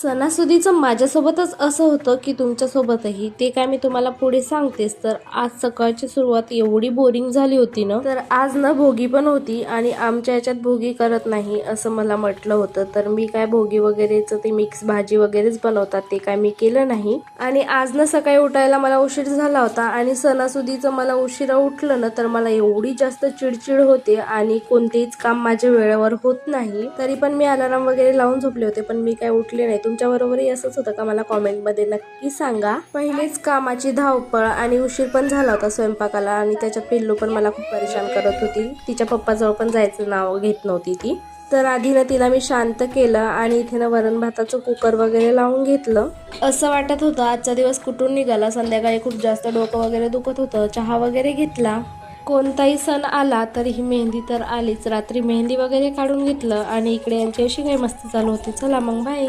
सणासुदीचं माझ्यासोबतच असं होतं की तुमच्यासोबतही, ते काय मी तुम्हाला पुढे सांगतेच. तर आज सकाळची सुरुवात एवढी बोरिंग झाली होती ना, तर आज ना भोगी पण होती आणि आमच्या याच्यात भोगी करत नाही असं मला म्हटलं होतं. तर मी काय भोगी वगैरेचं ते मिक्स भाजी वगैरेच बनवतात ते काय मी केलं नाही. आणि आज ना सकाळी उठायला मला उशीर झाला होता आणि सणासुदीचं मला उशिरा उठलं ना तर मला एवढी जास्त चिडचिड होते आणि कोणतेच काम माझ्या वेळेवर होत नाही. तरी पण मी अलार्म वगैरे लावून झोपले होते, पण मी काय उठले नाही. तुमच्या बरोबरही असंच होतं का मला कॉमेंट मध्ये नक्की सांगा. पहिलेच कामाची धावपळ आणि उशीर पण झाला होता स्वयंपाकाला आणि त्याच्यात पिल्लू पण मला खूप परेशान करत होती. तिच्या पप्पाजवळ पण जायचं नाव घेत नव्हती ती. तर आधी ना तिला मी शांत केलं आणि इथे ना वरण भाताचं कुकर वगैरे लावून घेतलं. असं वाटत होतं आजचा दिवस कुठून निघाला. संध्याकाळी खूप जास्त डोकं वगैरे दुखत होतं. चहा वगैरे घेतला. कोणताही सण आला तरी ही मेहंदी तर आलीच. रात्री मेहंदी वगैरे काढून घेतलं आणि इकडे यांची अशी काही मस्ती चालू होती. चला मग बाय.